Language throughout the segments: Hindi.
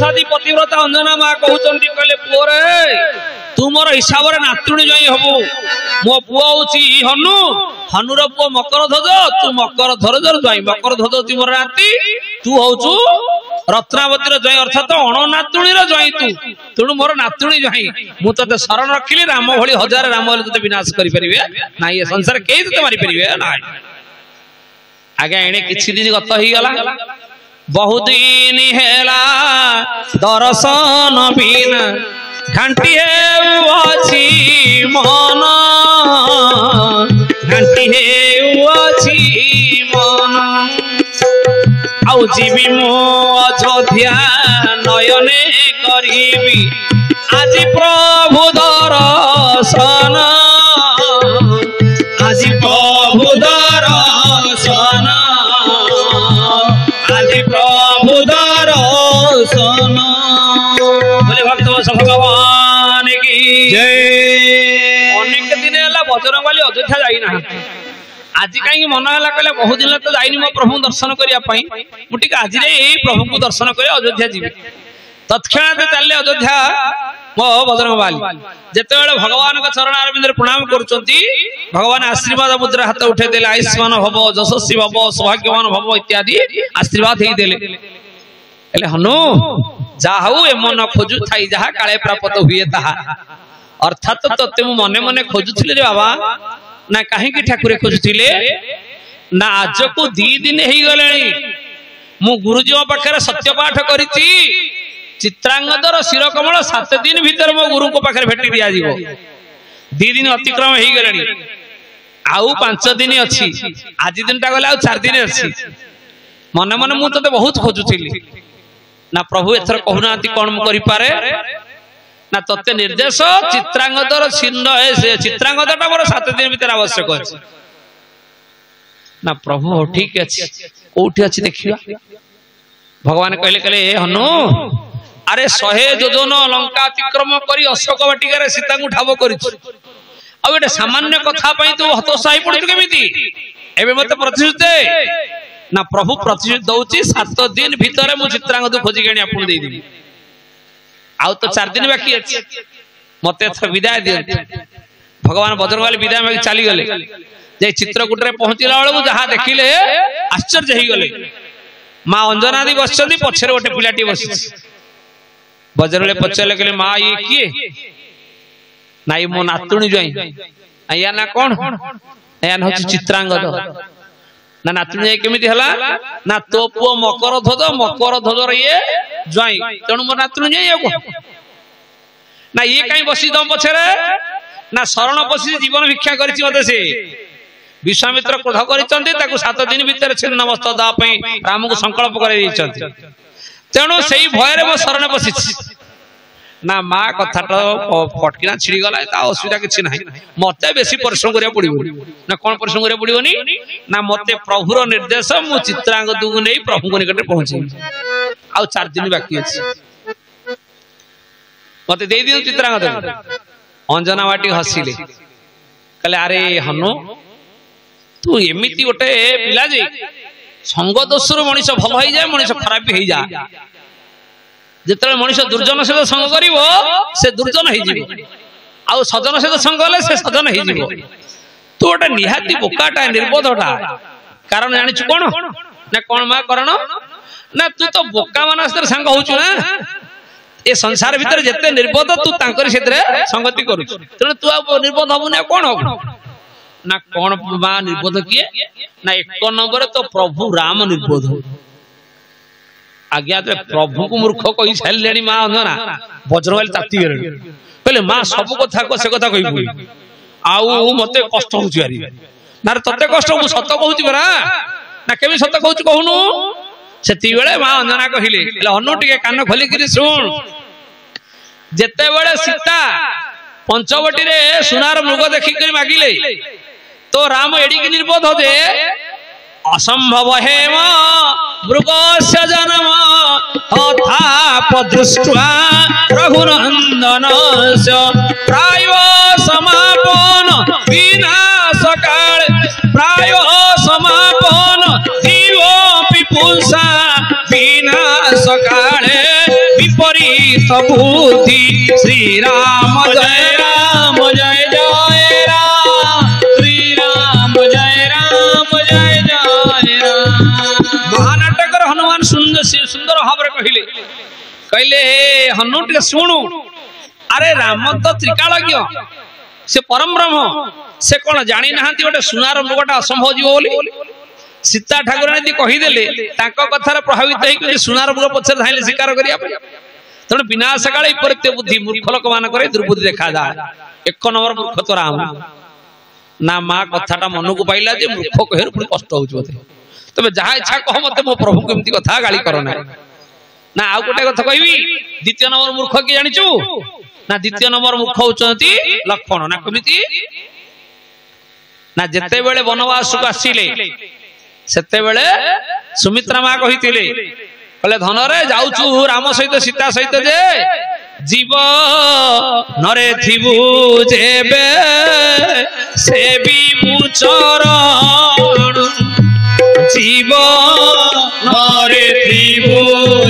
निर्दोषादी पतिव्रता अंजना माँ कहते कहले पुओरे तू मोर हिसाब से नातुणी जई हबु मो पुओ होची हनु हनुर पुओ मकर ध्वज तू मकर ध्वजर जई मकर ध्वज तू मोर नाती तू होचु रत्नावतीर जई अर्थात अण नातुणीर जई तू तेणु मोर नातुणी जई मु तते शरण रखिली राम भली हजार राम भली तते विनाश करि परिबे ना ये संसार केही तते मारि परिबे ना आगे एने किछि दिन गत ही गला बहुत दिन हेला दर्शन बिना घंटी हेउछि मन घंटी हेउछि मन आउ जीवी मो अयोध्या नयने करीबी आज प्रभु दर्शन आज प्रभु दर्शन आज प्रभु दर्शन बोले भक्त भगवान की जय। अनेक दिन है बजरंगबली अयोध्या जाई ना आज कहीं मन है कहले बहुत दिन तो जाइनी मो प्रभु दर्शन करने मुझे आज प्रभु को दर्शन कर अयोध्या जी तत्क्षणात चलले अयोध्या मो बजरंगबली जिते भगवान का चरण अरविंद प्रणाम करुचंती भगवान आशीर्वाद मुद्रा हाथ उठे देले आयुष्मान भव यशस्वी भव सौभाग्यवान भव इत्यादि आशीर्वाद ही देले हनु जा हऊ ए मन खोजु थाई जहा काले प्राप्त हुए ताहा अर्थात तते मु मने मने खोजुथिले रे बाबा ना कहीं ठाकुर खोजुथिले ना आज को 2 दिन ही गलेनी मु गुरुजी पाखे सत्यपाठ करिछि चित्रांगदर शिरकमल 7 दिन भीतर मो गुरु को पाखे भेटी दिया जीवो 2 दिन अतिक्रम ही गलेनी आउ 5 दिन अछि आज दिनटा गले आउ 4 दिन अछि मने मने मु तते बहुत खोजुथिली ना प्रभु एथर कहूनाती कोन मु करि पारे ना तत्ते निर्देश चित्रांगदर छिन्न से चित्रांगदटा मोर 7 दिन भीतर आवश्यक अछि ना प्रभु ठीक अछि कोठी अछि देखिबा भगवान कहले कहले हनु अरे 100 योजन लंका अतिक्रम करी अशोक वाटिका रे सीता को ठाब करिछु आ एटा सामान्य कथा पई तू हतोसाई पड़ितु केमिति एबे मते प्रतिश्रुति ना प्रभु प्रतिश्रुति दउची 7 दिन भीतर मु चित्रांगद खोजी गणी आपन देई दिबी आउ तो 4 दिन बाकी अछि मते विदाय दियंती भगवान बजरंगबली विदाय में चली गले जे चित्रकूट रे पहुंचला बेलू जहा देखिले आश्चर्य ही गले मां अंजना दी बसछनी पछरे गोटे पिलाटी बसछि बजरंगबली पछले कहले मां ये किए नाई मो नातुणी जोई आया ना कोन आया न चित्रांगद ना नातुणी केमिति हला ना तो पुओ मकर ध्वज रे ये जोई तेणु मो नातुणी जोई ना ये कहीं बसी दम पछरे ना शरण पसी जीवन भिक्षा करछि मते से विश्वामित्र क्रोध करिसंती ताकू 7 दिन भीतर छिन्न मस्त दा पई राम को संकल्प करे दिसंती तेणु सेही भय रे मो शरण पसिछि ना मा कथाटा फटकिना छिड़ी गला ता असुविधा किछि नाही मते बेसी परिश्रम करिया पड़िबो ना कोन परिश्रम करिया पड़िबोनी ना मते प्रभुर निर्देश मु चित्रांगद को नै प्रभु को निकट पहुंची आउ 4 दिन बाकी अछि मते दे दियो चित्रांगद अंजना वाटी हसिले कहले अरे हनु तू एमिति गोटे पिला जे संग दोषर मनीष भल हो जाए मनीष खराब हो जा जिते मनीष दुर्जन सहित संग करिवो से दुर्जन हो जिवो आउ सजन सहित संग कले से सजन हो जिवो तू गोटे निहाती बोकाटा निर्बोधटा कारण जानिछु कोन ना कोन मा कारण ना तू तो बोका मानस संग होछु ना ए संसार भीतर जते निर्बोध तू तांकर क्षेत्र संगति करू तेणु तू आ निर्बोध हबु ना कोन हबु ना कोन बा निर्बोध किए ना 1 नंबर तो प्रभु राम निर्बोध आज्ञा प्रभु को मूर्ख कहि साइलेनी मां अंजना बजरंगबली ताती गेले कहले मां सब कथा को से कथा कहि आउ मते कष्ट होउची यारी ना तते कष्ट मु सत कहूची बरा ना केबे सत कहूची कहूनु सेती बेले मां अंजना कहिले हनु टिके कान खोली किरि सुन जेते बेले सीता पंचवटी रे सुनार मृग देखि करी मागिले तो राम एडी की निर्बोध दे असंभव है मृगस्य जन्म तथा दृष्ट्वा रघुनंदनस्य प्राय समापन विनाश काल प्राय समापन जीव पिपुंसा विनाश काले बुद्धि श्री राम जय राम जय जय राम श्री राम जय राम जय जय राम। महानाटकर हनुमान सुंदर भाव कहले हनु टे शुणु अरे राम तो त्रिकालज्ञ से परम ब्रह्म से कौन जानी ना गोटे सुनार मृगटा असंभव जीव बोली सीता ठाकुराणी कहीदेले कथार प्रभावित होकर सुनार मृग पछरे धाइले शिकार करिया तेणु विनाश काल विपरीत बुद्धि मूर्ख लोक मान दुर्बुद्धि देखा जाए। एक नंबर मूर्ख तो राम ना माँ कथाटा मन को पाइला जे मूर्ख कहे पुणी कष्ट हो तबे जहाँ इच्छा कह मत मो प्रभु केमती कथा गाली कर ना आउ गोटे कथा कहबी द्वितीय नंबर मूर्ख किए जानिचु ना द्वितीय नंबर मूर्ख होचंती लक्ष्मण ना केमिति ना जेते बेले वनवास को आसिले सेते बेले सुमित्रा मां कहितिले कहले धन रे जाउचु राम सहित सीता सहित जे जीव नरे थिबु जेबे से भी मुचरण जीव नरे थिबु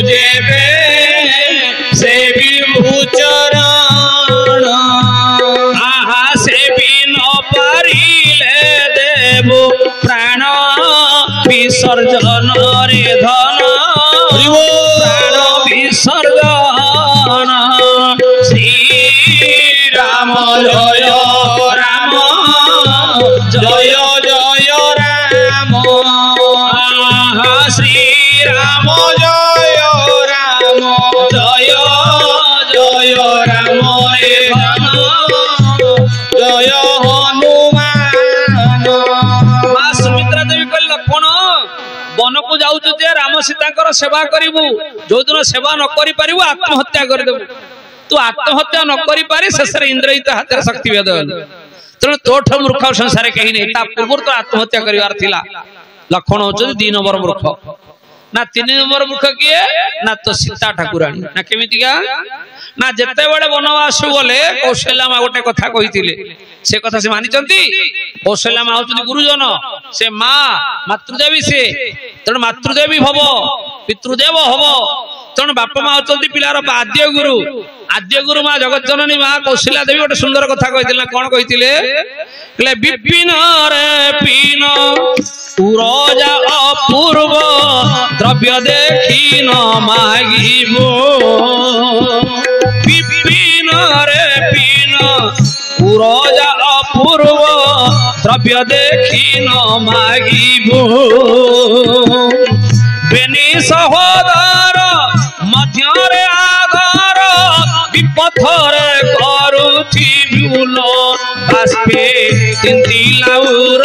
जेबे से भी मुचरण आहा से भी न पारिले देबु प्राण विसर्जन रे धन प्राण विसर्जन श्री राम जय राम जय जय राम श्री राम जय राम जय जय राम रे धन जय हनुमान। मां सुमित्रा देवी कहले लक्ष्मण वन को जाऊ राम सीता सेवा करू जो दिन सेवा न करि पारिबु आत्महत्या करदेबु तू आत्महत्या न करि पारि शेष इंद्रजित हाथ शक्ति भेद तेणु तोठ मूर्ख संसार कहीं नहीं पूर्व तो आत्महत्या कर लक्ष्मण होती 2 नंबर मूर्ख ना 3 नंबर मूर्ख किए ना तो सीता ठाकुराणी ना केमितिका ना जेते बड़े वनवास गले कौशल्या माँ गोटे कथा कही से कथा से मानी कौशल्या माँ होती गुरुजन से माँ मातृदेवी से तेणु मातृदेवी भव पितृदेव हव तेणु बापा माँ होती पिलार आद्य गुरु माँ जगत जननी माँ कौशल्या देवी गोटे सुंदर कथा कही कौन कही विपिन रे पिन उरजा अपूर्व द्रव्य देखी न मागिबो विपिन रे पिन उरजा अपूर्व द्रव्य देखी न मागिबो बेनी सहोदर मध्य रे आदर विपथरे करुथि भूल बाष्पे तिंती लाउर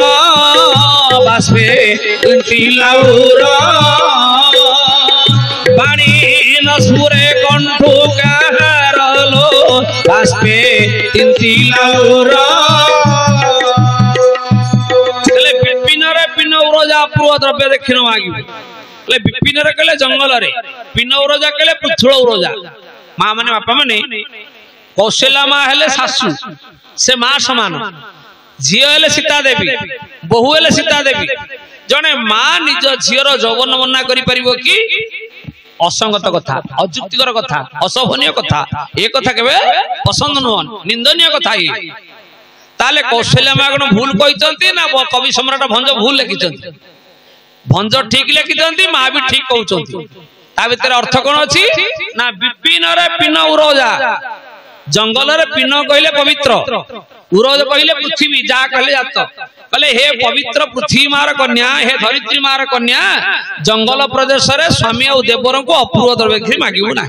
बाष्पे तिंती लाउर बाणी नसुरे कंठु कहरलो बाष्पे तिंती लाउर कहले विपिन रे पिन उरजा पूर्व द्रव्य देखिन मागिबो कहले विपिन रे कहले जंगल रे पिन उरजा कहले पृथुल उरजा माँ माने बापा माने कौशल्या माँ हेले सासू से माँ समान झी हेले सीता देवी बहु हेले सीता देवी जने माँ निज झीर जौवन मना करि परिबो कि असंगत कथा अजुक्तिकर कथा असभनीय कथा ए कथा केबे पसंद नुहन निंदनीय कथा ही ताले कौशल्या माँ कोन भूल कहितंती ना कवि सम्राट भंज भूल लिखितंती भंज ठीक लिखितंती माँ भी ठीक कहउचंती ता भीतर अर्थ कौन अच्छी ना विपिन रे पिन उरजा जंगल रे पिन कहले पवित्र उरज कहले पृथ्वी जा कहले जात कहले हे पवित्र पृथ्वी मार कन्या हे धरित्री मार कन्या जंगल प्रदेश रे स्वामी और देवर को अपूर्व द्रव्य मागिबू ना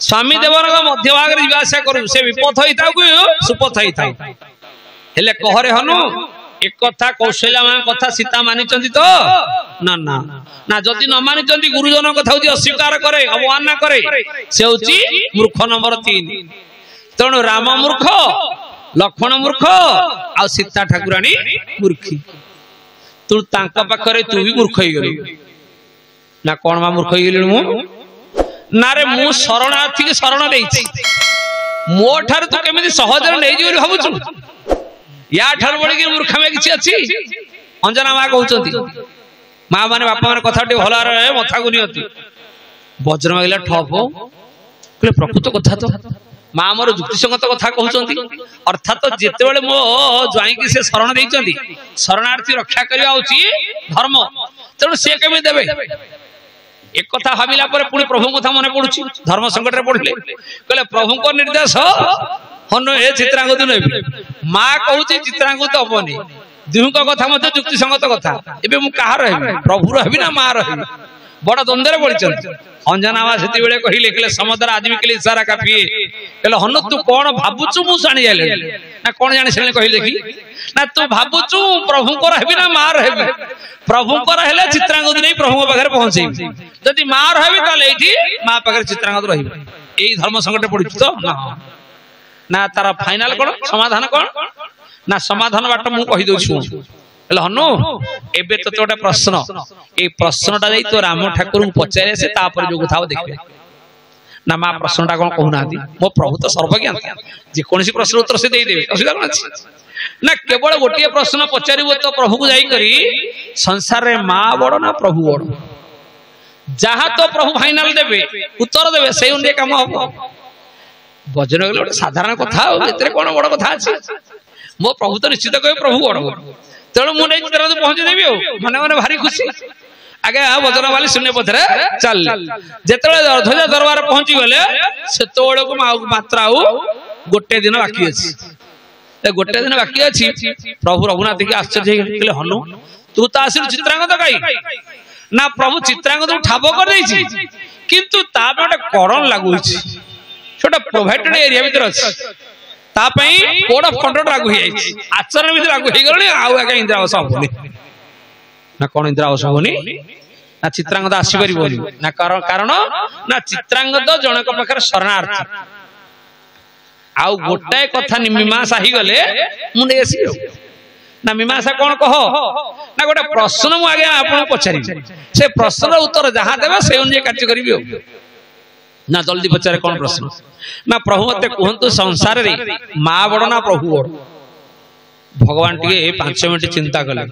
स्वामी देवर मध्य भाग रे जीवाशा करू से विपथ होई था सुपथ होई था हेले कहरे हनु एक कथा कौशल्या मां कथा सीता मानि चंदी तो ना ना ना जदि न मानि चंदी गुरुजन कथा होती अस्वीकार करे अवमानना करे से होची मूर्ख नंबर 3 तेणु राम मूर्ख लक्ष्मण मूर्ख आ सीता ठाकुराणी मूर्खी तू तांका पाखरे तू भी मूर्ख होई गेलु ना कोन मा मूर्ख होई गेलु मु ना रे मु शरणार्थी के शरण देइछि मो ठार तू केमिति सहज रे नै जियो भाबुछु या ठार बड़ी के मूर्ख में किछि अछि अंजना मां कहउचंती मां माने बापा माने कथा भला रे मथा गुनी होती वज्र मागिला ठप कहले प्रकृत कथा तो माँ मोर युक्तिसंगत कथा कहते अर्थात जिते मो ज्वाई की से शरण देती शरणार्थी रक्षा करवा धर्म तेणु सी केमी देवे एक कथा भाविला पुणी प्रभु कथा मन पड़ुची धर्म संकट पड़े कहले प्रभु को निर्देश हनु ए चित्रांगद नेबी माँ कहूँ चित्रांगद हबनी दुह कथा युक्तिसंगत कथा एबे मु कहा रही प्रभु रही ना माँ रही बड़ द्वंद्व पड़ी अंजना माँ से कहले कहले समुद्र आदमी के लिए इशारा काफी कहले हनु तू कौन भावुचु मु जानी जाले ना कौन जाने से कहले देखी ना तू भावुचु प्रभु को रही ना माँ रही प्रभु को रहे चित्रांगद नहीं प्रभु पाखे पहुंचे जदि माँ रही ताले माँ पाखे चित्रांगद रही यही धर्म संकट पड़ी तो ना तार फाइनाल कौन समाधान कौन ना समाधान बाट मु कहि दउछु हनु एबे तो गोटे प्रश्न ए प्रश्नटा जाई तो राम ठाकुर को पचारे से तापर जो कथा देखबे ना मां प्रश्नटा कोन कहू नादी मो प्रभु तो सर्वज्ञान जे कोनसी प्रश्न उत्तर से दे देबे असुविधा कोन अछि ना केवल गोटे प्रश्न पचारिबो तो प्रभु को जाई करी संसार रे मां बड़ ना प्रभु बड़ जहां तो प्रभु फाइनल देबे उत्तर देबे सेई उंडे काम हो भजन गले गोटे साधारण कथा एतरे कोन बड़ कथा अछि मो प्रभु तो निश्चित कहे प्रभु बड़ तेणु मुझे पहुंचे देवी मन मन भारी खुशी आगे वजन वाली शून्य पथरे चल जिते ध्वज दरबार पहुंची गले से मात्र आउ गोटे दिन बाकी अच्छी गोटे दिन बाकी अच्छी प्रभु रघुनाथ के आश्चर्य हनु तू तो आसिल चित्रांगद कहीं ना प्रभु चित्रांगद ठाब कर किंतु गोटे करण लागू छोटा प्रोवाइडेड एरिया भीतर अच्छी कोड ऑफ कंडक्ट लागू आचरण भी लागू हो इंदिरा आवास हबनी ना कौन इंदिरा आवास हबनी ना चित्रांगद आसपार ना कारण ना चित्रांगद जनक पाखे शरणार्थी आउ गोटाए कथा मीमांसा ही गले मुझे ना मीमांसा कौन कह ना गोटे प्रश्न मुझे आपको पचारि से प्रश्न उत्तर जहाँ देवे से अनुसार कार्य करी ना जल्दी पचारे कौन प्रश्न ना प्रभु मत कहतु संसार रे माँ बड़ ना प्रभु बड़ भगवान टे 5 मिनट चिंता कले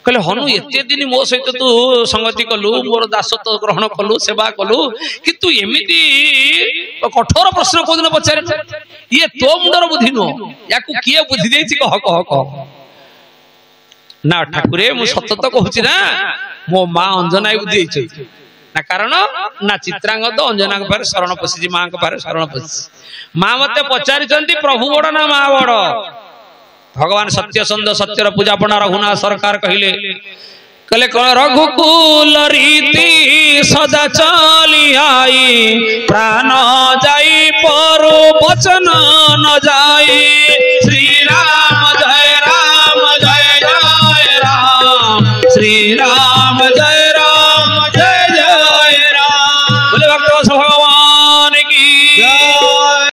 कहले हनु एते दिन मो सहित तू संगति कलु मोर दासत्व ग्रहण कलु सेवा कलु किंतु एमिति कठोर प्रश्न को दिन पचारे ये तो मुंडर बुद्धि नो याकू किए बुद्धि देछि कह कह कह ना ठाकुरे मु सत्य तो कहूछि ना मो माँ अंजना बुद्धि देछि ना कारण ना चित्रांगद अंजना के पारे शरण पशि माँ के पारे शरण पशि माँ मते पचारि प्रभु बड़ ना माँ बड़ भगवान सत्यसंध सत्यर पूजा पना रघुनाथ सरकार कहले कहले रघुकुल रीति सदा चली आई प्राण जाई पर वचन न जाई श्री राम जय राम जय जय राम श्री राम